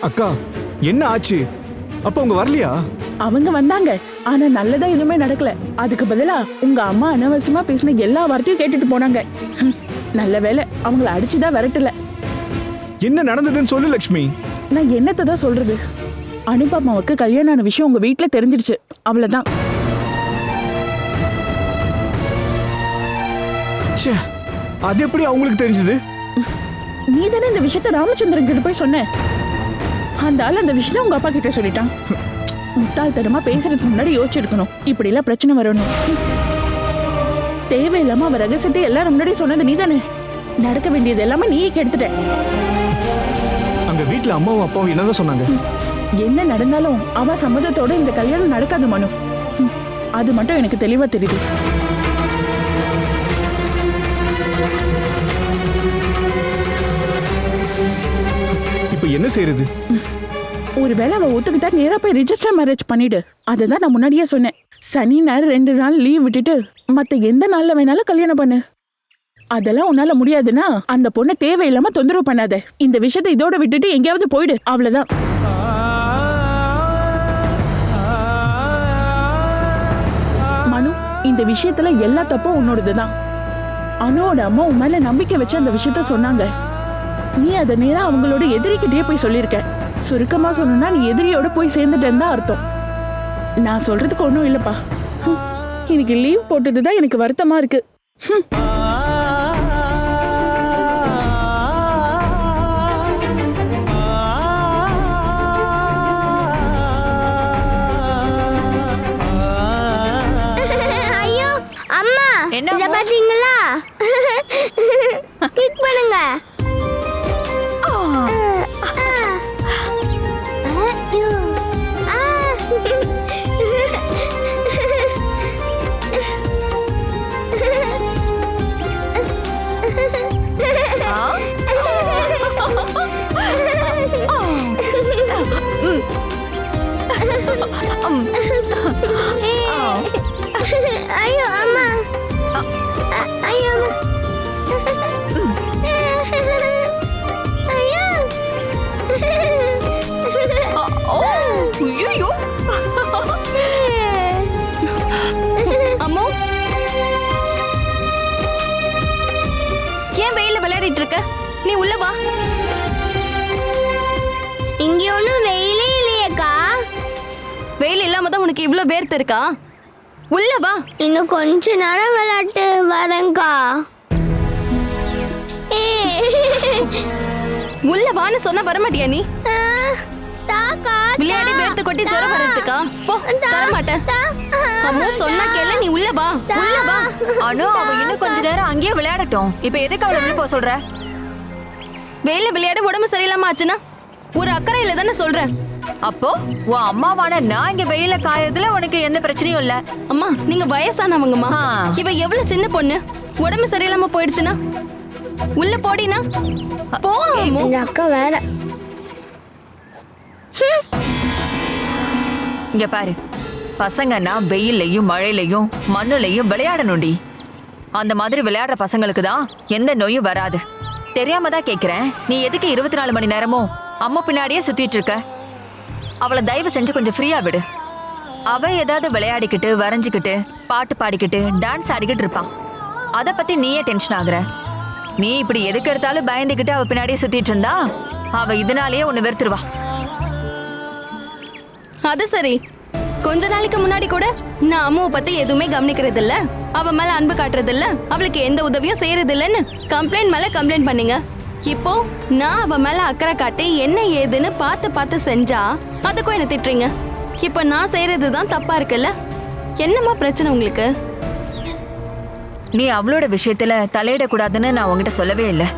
அக்கா என்ன ஆச்சு? அப்ப அவங்க வரலையா? அவங்க வந்தாங்க, ஆனா நல்லதா எதுவுமே நடக்கல. அதுக்கு பதிலா உங்க அம்மா அனாவசியமா பேசின எல்லா வார்த்தையும் கேட்டுட்டு போனாங்க. நல்ல வேளை அவங்கள அடிச்சுதான் விரட்டல. என்ன நடந்ததுன்னு சொல்லு லட்சுமி. நான் என்னத்தை தான் சொல்றது? அனுபமாவுக்கு கல்யாணம் ஆன விஷயம் உங்க வீட்டுல தெரிஞ்சிடுச்சு, அவ்வளவுதான். ச்சே, அது எப்படி அவங்களுக்கு தெரிஞ்சது? நீ தானே இந்த விஷயத்த ராமச்சந்திரன் கிட்ட போய் சொன்ன. அந்த ஆள் அந்த விஷயத்த உங்க அப்பா கிட்ட சொல்லிட்டான். முட்டாள்தனமா பேசுறதுக்கு முன்னாடி யோசிச்சிருக்கணும். இப்படி எல்லாம் பிரச்சனை வரணும். தேவையில்லாம அவ ரகசியத்தை எல்லாரும் முன்னாடி சொன்னது நீ தானே. நடக்க வேண்டியது எல்லாமே நீயே கெடுத்துட்ட. அங்க வீட்டுல அம்மாவும் அப்பாவும் என்னதான் சொன்னாங்க? என்ன நடந்தாலும் அவ சம்மதத்தோட இந்த கல்யாணம் நடக்காது மனு. அது மட்டும் எனக்கு தெளிவா தெரியுது. இப்ப என்ன செய்யறது? ஒருவேளை அவ ஒத்துக்கிட்டா நேரா போய் ரிஜிஸ்டர் மேரேஜ் பண்ணிடு. அததான் நான் முன்னாடியே சொன்னேன். சனி ஞாயிறு 2 நாள் லீவ் விட்டுட்டு மத்த எந்த நாள்ல வேணாலும் கல்யாணம் பண்ணு. அதெல்லாம் உன்னால முடியாதுன்னா அந்த பொண்ணை தேவையில்லாம தொந்தரவு பண்ணாத. இந்த விஷயத்தை இதோட விட்டுட்டு எங்கேயாவது போயிடு, அவ்வளவுதான். மனு, இந்த விஷயத்துல எல்லா தப்பும் உன்னோடதுதான். அனுவோட அம்மா உன் மேல நம்பிக்கை வச்சு அந்த விஷயத்த சொன்னாங்க. நீ அதை நேரா அவங்களோட எதிரிக்கிட்டே போய் சொல்லியிருக்க. சுருக்கமா சொன்னா நீ எதிரியோட போய் சேர்ந்துட்டேன்னு தான் அர்த்தம். நான் சொல்றதுக்கு ஒன்றும் இல்லப்பா. இன்னைக்கு லீவ் போட்டதுதான் எனக்கு வருத்தமா இருக்கு. ஐயோ அம்மா, என்ன இத பாத்தீங்களா? கிளிக் பண்ணுங்க. ஐயோ அம்மா, ஐயோ ஐயோ அம்மு, ஏன் வெயில விளையாடிட்டு இருக்க? நீ உள்ள வா. இங்க ஒண்ணும் வெயிலே இல்லையேக்கா. வெயில் இல்லாம தான் உனக்கு இவ்ளோ வேர்த்து இருக்கா? உள்ள வா. இன்னும் கொஞ்ச நேரம் விளையாட்டு வரேங்க்கா. உள்ள வான்னு சொன்னா வரமாட்டியா நீ? தாக்கா, விளையாடி வேர்த்து கொட்டி ஜுரம் வரதுக்கா? போ, தர மாட்டேன். அம்மு சொன்னா கேளு, நீ உள்ள வா. உள்ள வா. அனு, அவ இன்னும் கொஞ்ச நேரம் அங்கேயே விளையாடட்டும். இப்ப எதுக்கு அவளை வெளிய போக சொல்ற? வெயில விளையாட உடம்பு சரியில்லாம ஆச்சுன்னா ஒரு அக்கறையில தானே சொல்றேன். அப்போ உன் அம்மாவான நான் இங்க வெயில காயறதுல உனக்கு எந்த பிரச்சனையும் இல்ல. அம்மா, நீங்க வயசானவங்கம்மா. இவ எவ்வளவு சின்ன பொண்ணு. உடம்பு சரியில்லாம போயிடுச்சுன்னா உள்ள போடினா போ. அம்மு, எங்க அக்கா வேற. இங்க பாரு, பசங்கன்னா வெயிலையும் மழையிலையும் மண்ணுலையும் விளையாடணும்டி. அந்த மாதிரி விளையாடுற பசங்களுக்கு தான் எந்த நோயும் வராது. தெரியாம தான் கேக்குறேன், நீ எதுக்கு 24 மணி நேரமும் அம்மா பின்னாடியே சுத்திட்டு இருக்க? அவளை தயவு செஞ்சு கொஞ்சம் ஃப்ரீயா விடு. அவ ஏதாவது விளையாடிக்கிட்டு வரைஞ்சுக்கிட்டு பாட்டு பாடிக்கிட்டு டான்ஸ் ஆடிக்கிட்டு இருப்பான். அதை பத்தி நீயே டென்ஷன் ஆகுற. நீ இப்படி எதுக்கு எடுத்தாலும் பயந்துக்கிட்டு அவ பின்னாடியே சுத்திட்டு இருந்தா அவ இதனாலேயே உன்னை வெறுத்துருவா. அது சரி. கொஞ்ச நாளைக்கு முன்னாடி கூட நான் அம்மாவை பத்தி எதுவுமே கவனிக்கிறது இல்ல, அவ மேல அன்பு காட்டுறது இல்ல, அவளுக்கு எந்த உதவியும் செய்யறது இல்லன்னு கம்ப்ளைண்ட் மேல கம்ப்ளைண்ட் பண்ணீங்க. இப்போ நான் அவ மேல அக்கறை காட்டி என்ன ஏதுன்னு பார்த்து பார்த்து செஞ்சா அதுக்கும் என்ன திட்டுறீங்க. இப்ப நான் செய்யறதுதான் தப்பா இருக்குல்ல? என்னம்மா பிரச்சனை உங்களுக்கு? நீ அவளோட விஷயத்துல தலையிடக்கூடாதுன்னு நான் உங்ககிட்ட சொல்லவே இல்லை.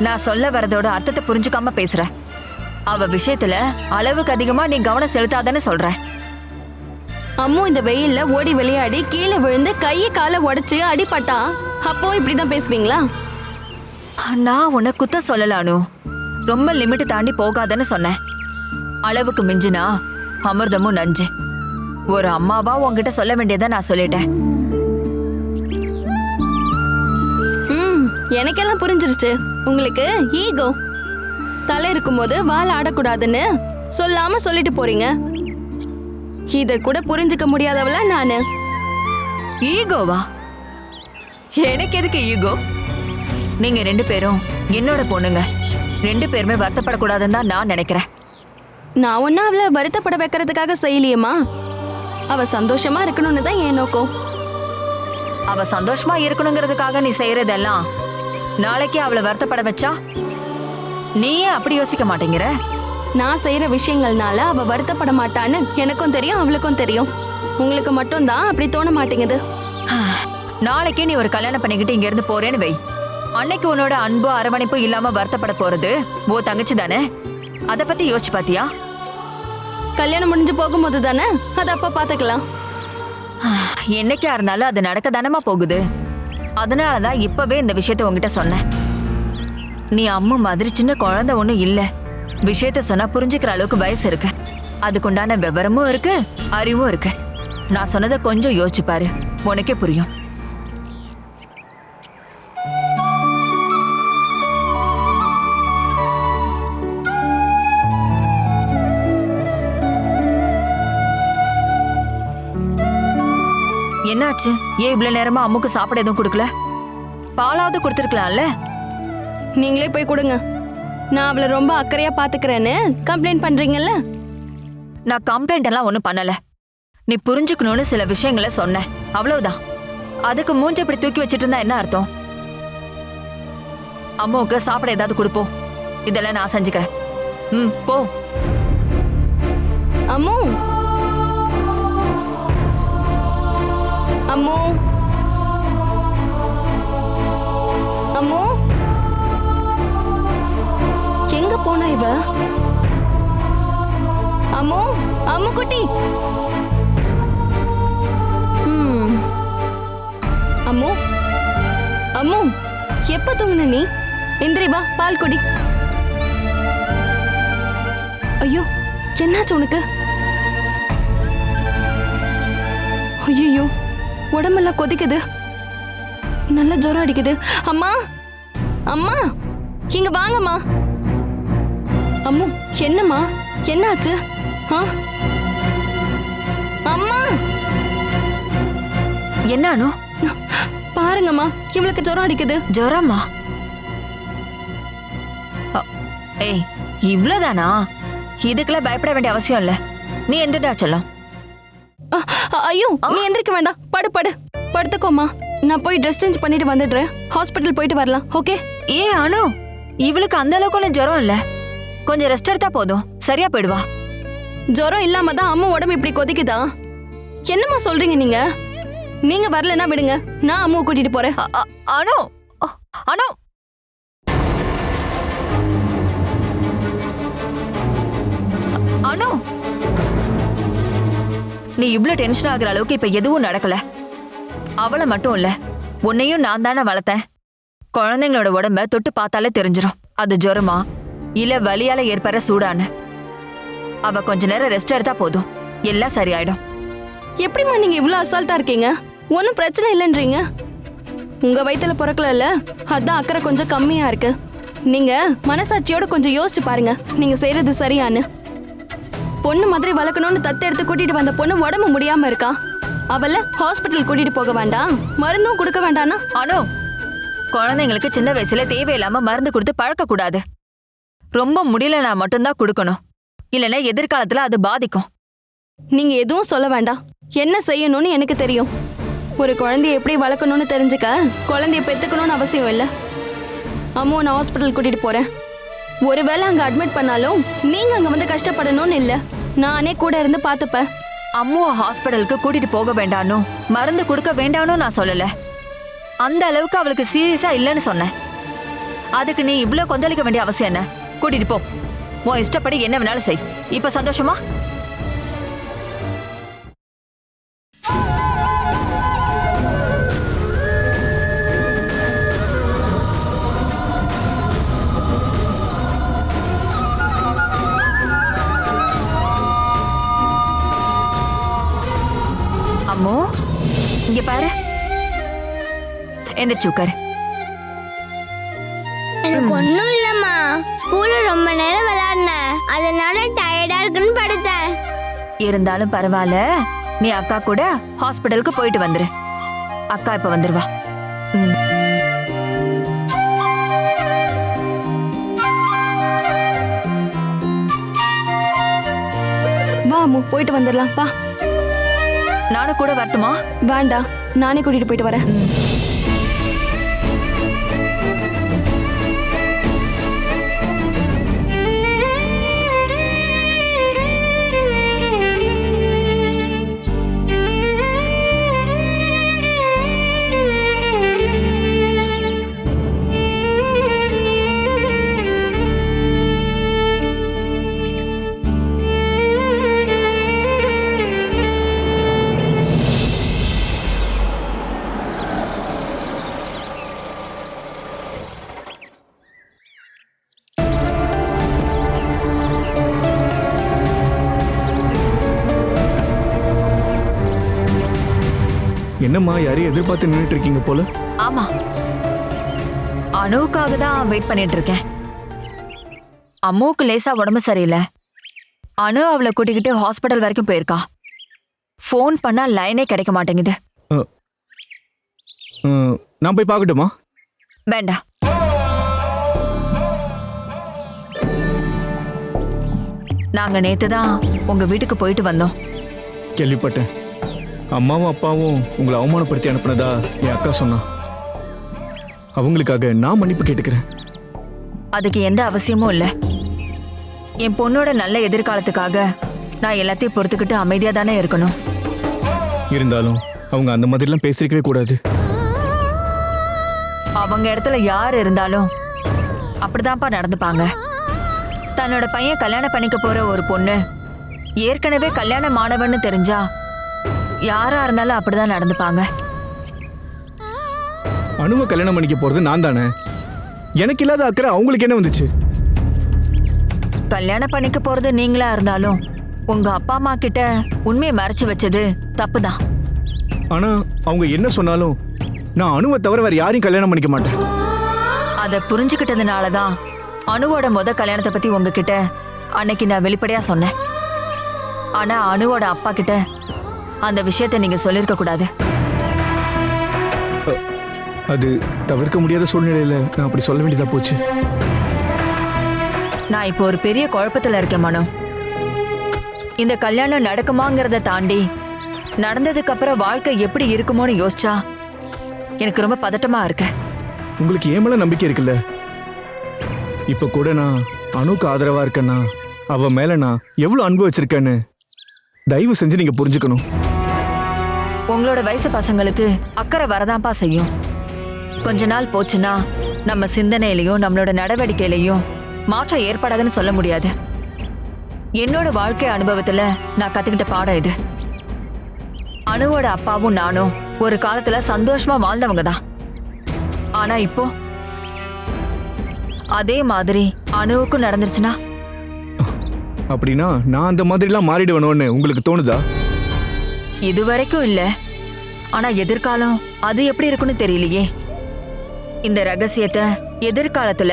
நான் சொல்ல வரதோட அர்த்தத்தை புரிஞ்சுக்காம பேசுற. அவ விஷயத்துல அளவுக்கு அதிகமா நீ கவனம் செலுத்தாதன்னு சொல்ற. அம்மு இந்த வெயில்ல ஓடி விளையாடி கீழே விழுந்து கையை காலை உடைச்சு அடிபட்டா அப்போ இப்படிதான் பேசுவீங்களா? நான் உன்னை குத்த சொல்லலானு ரொம்ப லிமிட் தாண்டி போகாதன்னு சொன்னேன். அளவுக்கு மிஞ்சினா அமிர்தமும் நஞ்சு. ஒரு அம்மாவா உன்கிட்ட சொல்ல வேண்டியதை நான் சொல்லிட்டேன். எனக்கெல்லாம் புரிஞ்சிருச்சு. உங்களுக்கு ஈகோ. தலை இருக்கும்போது வாழ ஆடக்கூடாதுன்னு சொல்லாம சொல்லிட்டு போறீங்க. இத கூட புரிஞ்சுக்க முடியாதவள நானு. ஈகோவா? எனக்கு எதுக்கு ஈகோ? நீங்க 2 பேரும் என்னோட பொண்ணுங்க. 2 பேருமே வருத்தப்படக்கூடாதுன்னு தான் நான் நினைக்கிறேன். நான் ஒன்னும் அவளை வருத்தப்பட வைக்கிறதுக்காக செய்யலையேம்மா. அவ சந்தோஷமா இருக்கணும்னு தான் என் நோக்கம். அவ சந்தோஷமா இருக்கணுங்கிறதுக்காக நீ செய்யறதெல்லாம் நாளைக்கு அவளை வருத்தப்பட வச்சா நீ ஏன் அப்படி யோசிக்க மாட்டேங்கிற? நான் செய்யற விஷயங்கள்னால அவ வருத்தப்பட மாட்டான்னு எனக்கும் தெரியும், அவளுக்கும் தெரியும். உங்களுக்கு மட்டும் தான் அப்படி தோண மாட்டேங்குது. நாளைக்கே நீ ஒரு கல்யாணம் பண்ணிக்கிட்டு இங்க இருந்து போறேன்னு வை. அன்னைக்கு உன்னோட அன்பு அரவணைப்பு இல்லாம வருத்தப்பட போறது ஓ தங்கச்சி தானே. அத பத்தி யோசிச்சு பாத்தியா? கல்யாணம் முடிஞ்சு போகும்போது தானே அது அப்ப பாத்துக்கலாம். என்னைக்கா இருந்தாலும் அது நடக்க தானமா போகுது. அதனாலதான் இப்பவே இந்த விஷயத்த உங்ககிட்ட சொன்னேன். நீ அம்மா மாதிரி சின்ன குழந்தை ஒண்ணும் இல்ல. விஷயத்த சொன்னா புரிஞ்சுக்கிற அளவுக்கு வயசு இருக்கு. அதுக்குண்டான விவரமும் இருக்கு, அறிவும் இருக்கு. நான் சொன்னதை கொஞ்சம் யோசிச்சு பாரு, உனக்கே புரியும். என்னாச்சு? ஏன் இவ்வளவு நேரமா அம்முக்கு சாப்பிட எதுவும் கொடுக்கல? பாலாவது கொடுத்துருக்கலாம்ல. நீங்களே போய் கொடுங்க. நான் அவளை ரொம்ப அக்கறையா பாத்துக்கிறேன்னு கம்ப்ளைண்ட் பண்றீங்கல்ல. நான் கம்ப்ளைண்ட் எல்லாம் ஒண்ணும் பண்ணல. நீ புரிஞ்சுக்கணும்னு சில விஷயங்களை சொன்ன, அவ்வளவுதான். அதுக்கு மூஞ்ச இப்படி தூக்கி வச்சிட்டு இருந்தா என்ன அர்த்தம்? அம்மாவுக்கு சாப்பிட ஏதாவது கொடுப்போம். இதெல்லாம் நான் செஞ்சுக்கிறேன். போ. அம்மு, அம்மு, அம்மு, எங்க போனா இவ? அம்மு, அம்மு குட்டி. அம்மு, அம்மு, எப்ப தூங்குன நீ? எந்திரி வா, பால் குடி. ஐயோ, என்னாச்சு உனக்கு? ஐயோ, உடம்பெல்லாம் கொதிக்குது, நல்ல ஜுரம் அடிக்குது. அம்மா, அம்மா, இங்க வாங்கம்மா. அம்மு, என்னம்மா, என்னாச்சு? அம்மா, என்ன? பாருங்கம்மா, இவளுக்கு ஜுரம் அடிக்குது. ஜுரமா? ஏய், இவ்வளவுதானா? இதுக்கெல்லாம் பயப்பட வேண்டிய அவசியம் இல்ல. நீ எந்திரடா சொல்லும். ஐயோ, நீ எந்திரிக்க வேண்டாம். படு படு, படுத்துக்கோமா. நான் போய் ட்ரெஸ் சேஞ்ச் பண்ணிட்டு வந்துடுறேன். ஹாஸ்பிட்டல் போயிட்டு வரலாம், ஓகே? ஏ அனு, இவளுக்கு அந்த அளவுக்கு ஒன்றும் ஜுரம் இல்ல. கொஞ்சம் ரெஸ்ட் எடுத்தா போதும், சரியா போயிடுவா. ஜுரம் இல்லாம தான் அம்மா உடம்பு இப்படி கொதிக்குதா? என்னம்மா சொல்றீங்க நீங்க? நீங்க வரலன்னா விடுங்க, நான் அம்மாவை கூட்டிட்டு போறேன். அனு, அனு, அனு, நீ இவ்ளோ டென்ஷன் ஆகுற அளவுக்கு இப்ப எதுவும் நடக்கல. அவளை மட்டும் இல்ல, உன்னையும் நான் தானே வளர்த்தேன். குழந்தைங்களோட உடம்ப தொட்டு பார்த்தாலே தெரிஞ்சிடும் அது ஜுரமா இல்ல வலியால ஏற்படுற சூடான்னு. அவ கொஞ்ச நேரம் ரெஸ்ட் எடுத்தா போதும், எல்லாம் சரியாயிடும். எப்படிம்மா நீங்க இவ்ளோ அசால்ட்டா இருக்கீங்க? ஒன்னும் பிரச்சனை இல்லைன்றீங்க. உங்க வயித்துல பிறக்கல, அதான் அக்கறை கொஞ்சம் கம்மியா இருக்கு. நீங்க மனசாட்சியோட கொஞ்சம் யோசிச்சு பாருங்க, நீங்க செய்யறது சரியான்னு. பொண்ணு மாதிரி வளர்க்கணும்னு தத்து எடுத்து கூட்டிட்டு வந்த பொண்ணு உடம்பு முடியாம இருக்கா. அவள ஹாஸ்பிட்டல் கூட்டிட்டு போக வேண்டாம், மருந்தும் கொடுக்க வேண்டானா? அனு, குழந்தைங்களுக்கு சின்ன வயசுல தேவையில்லாம மருந்து கொடுத்து பழக்க கூடாது. ரொம்ப முடியலனா மட்டும்தான் கொடுக்கணும், இல்லைன்னா எதிர்காலத்துல அது பாதிக்கும். நீங்க எதுவும் சொல்ல வேண்டாம். என்ன செய்யணும்னு எனக்கு தெரியும். ஒரு குழந்தைய எப்படி வளர்க்கணும்னு தெரிஞ்சுக்க குழந்தைய பெத்துக்கணும்னு அவசியம் இல்லை. அம்மா, நான் ஹாஸ்பிட்டல் கூட்டிட்டு போறேன். ஒருவேளை அங்க அட்மிட் பண்ணாலும் நீங்க அங்க வந்து கஷ்டப்படணும்னு இல்ல, நானே கூட இருந்து பாத்துப்பேன். அம்முவ ஹாஸ்பிட்டலுக்கு கூட்டிட்டு போக வேண்டானோ மருந்து கொடுக்க வேண்டானோ நான் சொல்லல. அந்த அளவுக்கு அவளுக்கு சீரியஸா இல்லைன்னு சொன்னேன். அதுக்கு நீ இவ்ளோ கொந்தளிக்க வேண்டிய அவசியம் என்ன? கூட்டிட்டு போ, உன் இஷ்டப்படி என்ன வேணாலும் செய். இப்ப சந்தோஷமா? இங்க பாரு, எந்திரிச்சு உட்காரு. எனக்கு ஒண்ணும் இல்லம்மா. ஸ்கூல்ல ரொம்ப நேரம் விளையாடினேன், அதனால டயர்டா இருக்குன்னு படுத்தேன். இருந்தாலும் பரவாயில்ல, நீ அக்கா கூட ஹாஸ்பிட்டலுக்கு போயிட்டு வந்துரு. அக்கா இப்ப வந்துருவா. ம். வா அம்மு, போயிட்டு வந்துடலாம் வா. நானும் கூட வரட்டுமா? வேண்டாம், நானே கூட்டிட்டு போயிட்டு வரேன். என்னம்மா யாரையும் எதிர்பார்த்து நின்றுட்டு இருக்கீங்க போல? ஆமா, அணுவுக்காக தான் வெயிட் பண்ணிட்டு இருக்கேன். அம்முவுக்கு லேசா உடம்பு சரியில்லை. அணு அவளை கூட்டிக்கிட்டு ஹாஸ்பிட்டல் வரைக்கும் போயிருக்கா. ஃபோன் பண்ணா லைனே கிடைக்க மாட்டேங்குது. நான் போய் பார்க்கட்டுமா? வேண்டாம். நாங்க நேத்து தான் உங்க வீட்டுக்கு போயிட்டு வந்தோம். கேள்விப்பட்டேன். அம்மாவும் அப்பாவும் உங்களை அவமானப்படுத்தி அனுப்புனதா என் அக்கா சொன்னா. அவங்களுக்காக நான் மன்னிப்பு கேட்டுக்கிறேன். அதுக்கு எந்த அவசியமும் இல்லை. என் பொண்ணோட நல்ல எதிர்காலத்துக்காக நான் எல்லாத்தையும் பொறுத்துக்கிட்டு அமைதியா தானே இருக்கணும். இருந்தாலும் அவங்க அந்த மாதிரிலாம் பேசிருக்கவே கூடாது. அவங்க இடத்துல யார் இருந்தாலும் அப்படிதான்ப்பா நடந்துப்பாங்க. தன்னோட பையன் கல்யாணம் பண்ணிக்க போற ஒரு பொண்ணு ஏற்கனவே கல்யாணம் ஆனவன்னு தெரிஞ்சா யாரா இருந்தாலும் அப்படிதான் நடந்துப்பாங்க. அணுவை கல்யாணம் பண்ணிக்க போறது நான் தானே. எனக்கு இல்லாத அக்கறை அவங்களுக்கு என்ன வந்துச்சு? கல்யாணம் பண்ணிக்க போறது நீங்களா இருந்தாலும் உங்க அப்பா அம்மா கிட்ட உண்மையை மறைச்சு வச்சது தப்புதான். ஆனா அவங்க என்ன சொன்னாலும் நான் அணுவை தவிர வேற யாரையும் கல்யாணம் பண்ணிக்க மாட்டேன். அதை புரிஞ்சுக்கிட்டதுனாலதான் அணுவோட கல்யாணத்தை பத்தி உங்ககிட்ட அன்னைக்கு நான் வெளிப்படையா சொன்னேன். ஆனா அணுவோட அப்பா கிட்ட அந்த விஷயத்தை நீங்க சொல்லிருக்க கூடாது. அது தவிர்க்க முடியாத சூழ்நிலையில நான் அப்படி சொல்ல வேண்டியதா போச்சு. நான் இப்போ ஒரு பெரிய குழப்பத்துல இருக்கேன் மனோ. இந்த கல்யாணம் நடக்குமாங்கிறத தாண்டி நடந்ததுக்கு அப்புறம் வாழ்க்கை எப்படி இருக்குமோன்னு யோசிச்சா எனக்கு ரொம்ப பதட்டமா இருக்கு. உங்களுக்கு ஏன் மேல நம்பிக்கை இருக்குல்ல? இப்ப கூட நான் அணுக்கு ஆதரவா இருக்கேன்னா அவ மேல நான் எவ்வளவு அன்பு வச்சிருக்கேன்னு தயவு செஞ்சு நீங்க புரிஞ்சுக்கணும். உங்களோட வயசு பசங்களுக்கு அக்கறை வரதான்ப்பா செய்யும். கொஞ்ச நாள் போச்சுன்னா நம்ம சிந்தனையிலையும் நம்மளோட நடவடிக்கையிலையும் மாற்றம் ஏற்படாதுன்னு சொல்ல முடியாது. என்னோட வாழ்க்கை அனுபவத்துல நான் கத்துக்கிட்ட பாடம் இது. அணுவோட அப்பாவும் நானும் ஒரு காலத்துல சந்தோஷமா வாழ்ந்தவங்க தான். ஆனா இப்போ அதே மாதிரி அணுவுக்கும் நடந்துருச்சுன்னா? அப்படின்னா நான் அந்த மாதிரிலாம் மாறிடுவேணும்னு உங்களுக்கு தோணுதா? இதுவரைக்கும் இல்ல. ஆனா எதிர்காலம் அது எப்படி இருக்குன்னு தெரியலையே. இந்த ரகசியத்தை எதிர்காலத்துல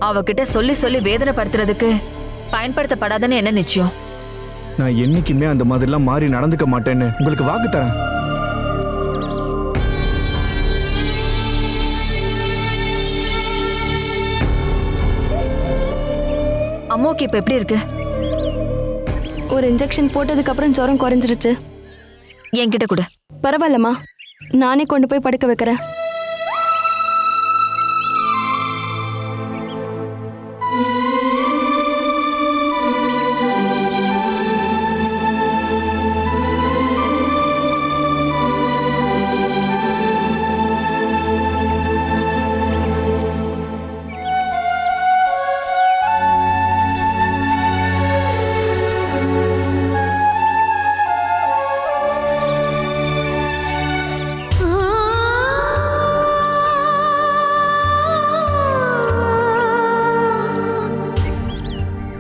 அவகிட்ட சொல்லி சொல்லி வேதனைப்படுத்துறதுக்கு பயன்படுத்தப்படாதுன்னு என்ன நிச்சயம்? நான் என்னைக்குமே அந்த மாதிரிலாம் மாறி நடந்துக்க மாட்டேன்னு உங்களுக்கு வாக்கு தரேன். அம்மாவுக்கு இப்ப எப்படி இருக்கு? ஒரு இன்ஜெக்ஷன் போட்டதுக்கு அப்புறம் ஜுரம் குறைஞ்சிருச்சு. என்கிட்ட கூட. பரவாயில்லம்மா, நானே கொண்டு போய் படுக்க வைக்கிறேன்.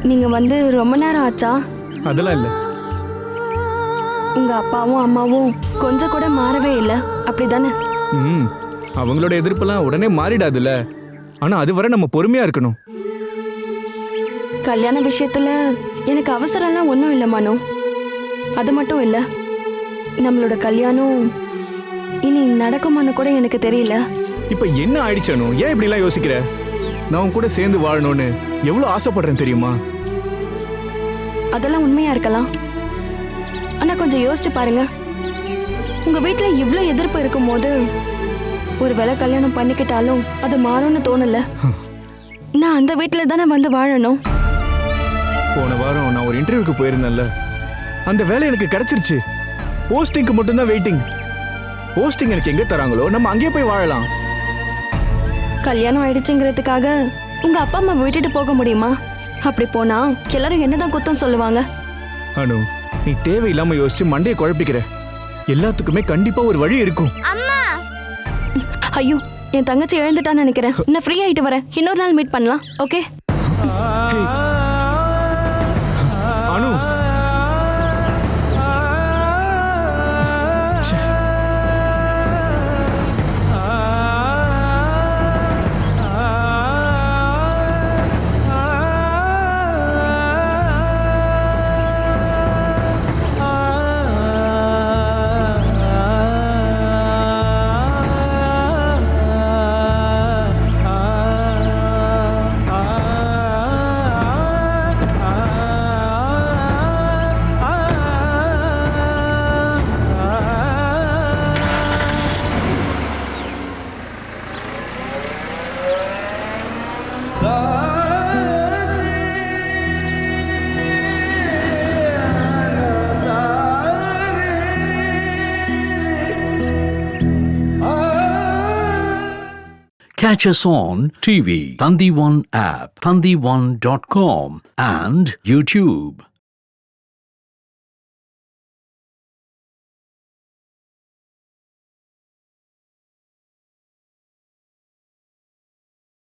நீங்க வந்து ரொம்ப நேரம் ஆச்சா? அதெல்லாம் இல்லை. உங்க அப்பாவும் அம்மாவும் கொஞ்சம் கூட மாறவே இல்லை அப்படிதானே? ம் அவங்களோட எதிர்ப்பெல்லாம் உடனே மாறிடாதுல்ல. ஆனா அது வரை நம்ம பொறுமையா இருக்கணும். கல்யாண விஷயத்துல எனக்கு அவசரம்லாம் ஒன்றும் இல்லை மனோ. அது மட்டும் இல்லை, நம்மளோட கல்யாணம் இனி நடக்குமான்னு கூட எனக்கு தெரியல. இப்ப என்ன ஆயிடுச்சானோ? ஏன் இப்படி எல்லாம் யோசிக்கிற? நான் உன் கூட சேர்ந்து வாழணும்னு எவ்வளவு ஆசைப்படுறேன் தெரியுமா? அதெல்லாம் உண்மையா இருக்கலாம். ஆனா கொஞ்சம் யோசிச்சு பாருங்க, உங்க வீட்டுல இவ்ளோ எதிர்ப்பு இருக்கும் போது ஒருவேளை கல்யாணம் பண்ணிக்கிட்டாலும் அது மாறும்னு தோணல. நான் அந்த வீட்டுல தானே வந்து வாழணும். போன வாரம் நான் ஒரு இன்டர்வியூக்கு போயிருந்தேன்ல, அந்த வேலை எனக்கு கிடைச்சிருச்சு. போஸ்டிங்க்கு மட்டும்தான் வெயிட்டிங். போஸ்டிங் எனக்கு எங்க தராங்களோ நம்ம அங்கேயே போய் வாழலாம். கல்யாணம் ஆயிடுச்சுங்கிறதுக்காக உங்க அப்பா அம்மா விட்டுட்டு போக முடியுமா? அப்படி போனா எல்லாரும் என்னதான் குத்தம் சொல்லுவாங்க. அனு, நீ தேவையில்லாம யோசிச்சு மண்டையை குழப்பிக்கிற. எல்லாத்துக்குமே கண்டிப்பா ஒரு வழி இருக்கும். அம்மா ஐயோ, என் தங்கச்சி எழுந்துட்டான்னு நினைக்கிறேன். நான் ஃப்ரீ ஆயிட்டு வரேன். இன்னொரு நாள் மீட் பண்ணலாம். Okay Anu, Catch us on TV, Thandivan app, thandivan.com and YouTube.